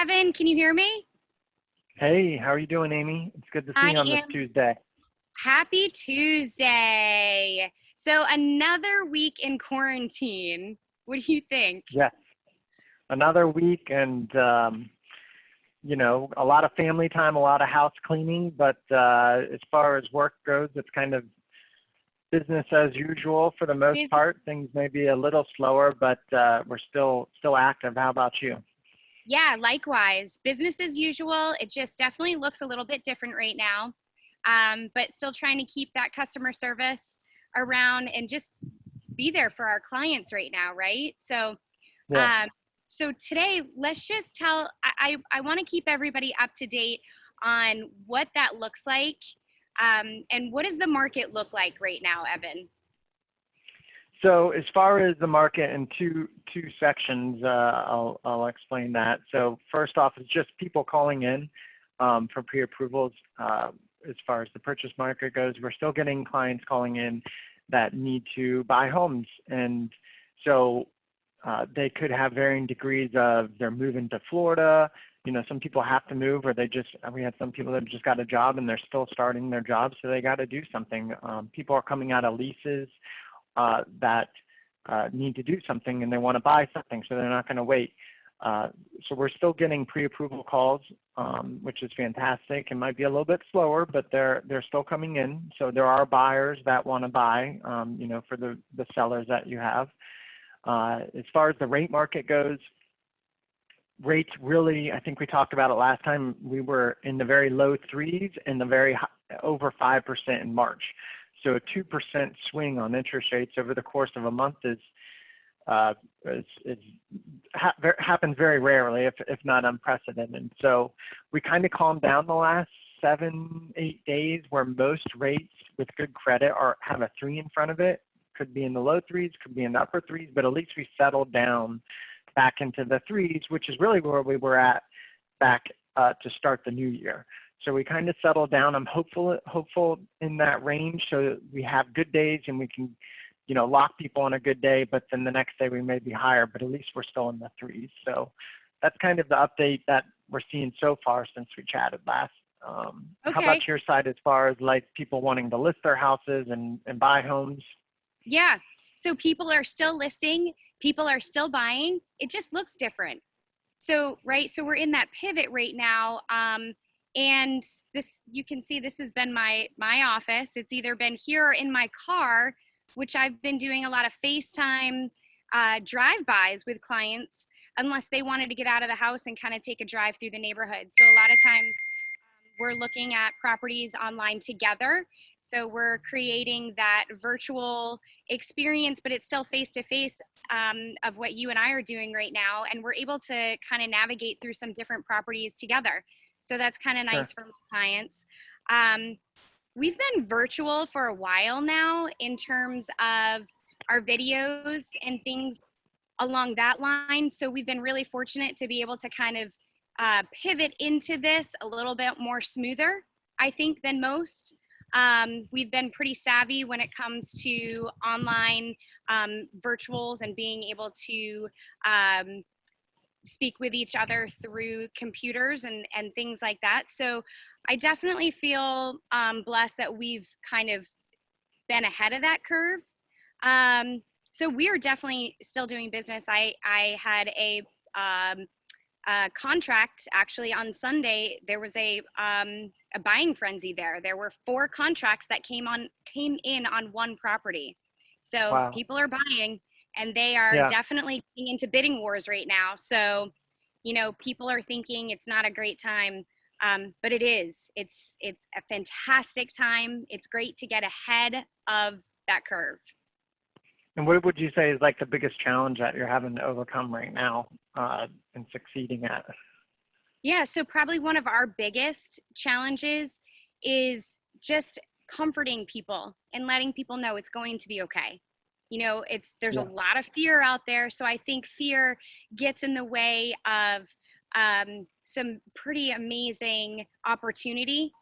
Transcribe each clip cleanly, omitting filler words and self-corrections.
Evan, can you hear me? Hey, how are you doing, Amy? It's good to see I you on this am. Tuesday. Happy Tuesday. So another week in quarantine. What do you think? Yes, another week and a lot of family time, a lot of house cleaning, but as far as work goes, it's kind of business as usual for the most Busy. part. Things may be a little slower, but we're still active. How about you? Yeah, likewise. Business as usual. It just definitely looks a little bit different right now. But still trying to keep that customer service around and just be there for our clients right now, right? Yeah. Um, so today, let's just tell, I want to keep everybody up to date on what that looks like. And what does the market look like right now, Evan? So as far as the market in two sections, I'll explain that. So first off, it's just people calling in for pre-approvals. As far as the purchase market goes, we're still getting clients calling in that need to buy homes, and so they could have varying degrees of they're moving to Florida. Some people have to move, or we had some people that just got a job and they're still starting their job, so they got to do something. People are coming out of leases that need to do something and they want to buy something, so they're not going to wait. So we're still getting pre-approval calls, which is fantastic. It might be a little bit slower, but they're still coming in. So there are buyers that want to buy, for the sellers that you have. As far as the rate market goes, rates really, I think we talked about it last time, we were in the very low threes and the very high, over 5% in March. So a 2% swing on interest rates over the course of a month happens very rarely, if not unprecedented. So we kind of calmed down the last 7-8 days, where most rates with good credit have a 3 in front of it. Could be in the low threes, could be in the upper threes, but at least we settled down back into the threes, which is really where we were at back to start the new year. So we kind of settled down. I'm hopeful in that range, so we have good days and we can, lock people on a good day, but then the next day we may be higher, but at least we're still in the threes. So that's kind of the update that we're seeing so far since we chatted last. How Okay. about your side as far as like people wanting to list their houses and buy homes? Yeah. So people are still listing, people are still buying. It just looks different. So, right. So we're in that pivot right now. And this, you can see this has been my office. It's either been here or in my car, which I've been doing a lot of FaceTime drive-bys with clients, unless they wanted to get out of the house and kind of take a drive through the neighborhood. So a lot of times we're looking at properties online together. So we're creating that virtual experience, but it's still face to face of what you and I are doing right now. And we're able to kind of navigate through some different properties together. So that's kind of Sure. nice for my clients. Um, we've been virtual for a while now in terms of our videos and things along that line. So we've been really fortunate to be able to kind of pivot into this a little bit more smoother, I think, than most. We've been pretty savvy when it comes to online virtuals and being able to speak with each other through computers and things like that. So I definitely feel blessed that we've kind of been ahead of that curve. So we are definitely still doing business. I had a contract actually on Sunday. There was a buying frenzy there. There were 4 contracts that came in on one property. So Wow. people are buying, and they are Yeah. definitely getting into bidding wars right now. So, people are thinking it's not a great time, but it is. It's a fantastic time. It's great to get ahead of that curve. And what would you say is like the biggest challenge that you're having to overcome right now and succeeding at? Yeah, so probably one of our biggest challenges is just comforting people and letting people know it's going to be okay. There's a Yeah. lot of fear out there, so I think fear gets in the way of some pretty amazing opportunity.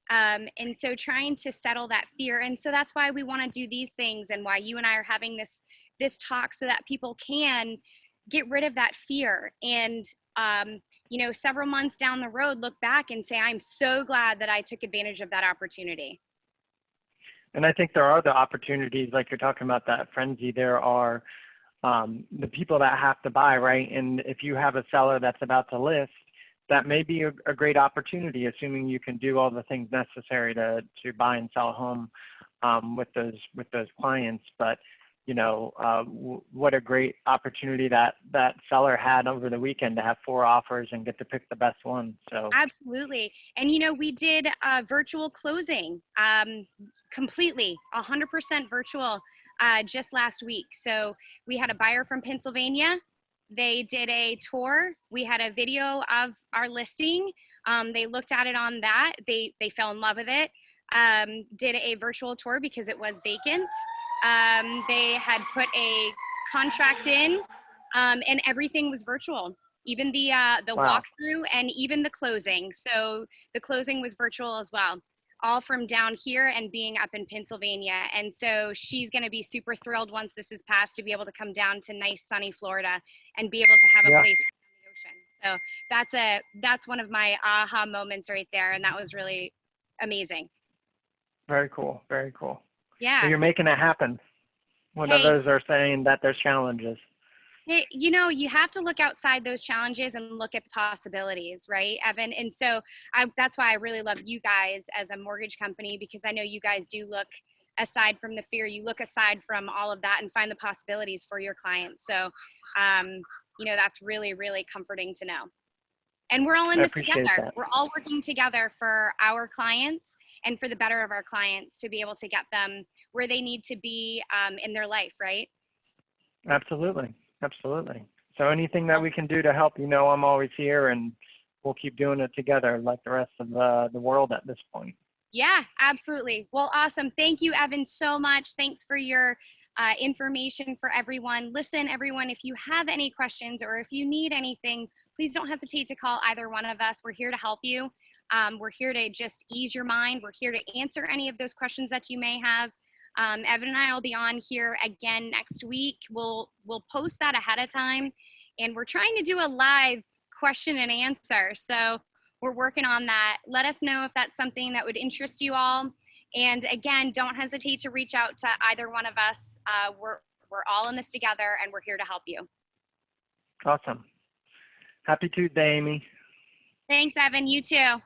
And so trying to settle that fear, and so that's why we want to do these things, and why you and I are having this talk, so that people can get rid of that fear and several months down the road, look back and say, I'm so glad that I took advantage of that opportunity. And I think there are the opportunities, like you're talking about that frenzy. There are the people that have to buy, right? And if you have a seller that's about to list, that may be a great opportunity, assuming you can do all the things necessary to buy and sell a home with those clients. But what a great opportunity that seller had over the weekend to have 4 offers and get to pick the best one. So absolutely. And we did a virtual closing, completely 100% virtual, just last week. So we had a buyer from Pennsylvania. They did a tour. We had a video of our listing. They looked at it on that. They fell in love with it. Did a virtual tour because it was vacant. They had put a contract in, and everything was virtual. Even the wow. walkthrough and even the closing. So the closing was virtual as well, all from down here and being up in Pennsylvania. And so she's going to be super thrilled once this is passed to be able to come down to nice sunny Florida and be able to have a Yeah, place on the ocean. So that's one of my aha moments right there, and that was really amazing. very cool, very cool. So Yeah. you're making it happen when Hey, others are saying that there's challenges. you have to look outside those challenges and look at the possibilities, right, Evan? And so that's why I really love you guys as a mortgage company, because I know you guys do look aside from the fear, you look aside from all of that and find the possibilities for your clients. So, that's really, really comforting to know. And we're all in I this appreciate together. that. We're all working together for our clients and for the better of our clients to be able to get them where they need to be in their life, right? Absolutely, absolutely. So anything that we can do to help, I'm always here, and we'll keep doing it together like the rest of the world at this point. Yeah, absolutely. Well, awesome. Thank you, Evan, so much. Thanks for your information for everyone. Listen, everyone, if you have any questions or if you need anything, please don't hesitate to call either one of us. We're here to help you. We're here to just ease your mind. We're here to answer any of those questions that you may have. Evan and I will be on here again next week. We'll post that ahead of time, and we're trying to do a live question and answer. So we're working on that. Let us know if that's something that would interest you all. And again, don't hesitate to reach out to either one of us. We're all in this together, and we're here to help you. Awesome. Happy Tuesday, Amy. Thanks, Evan. You too.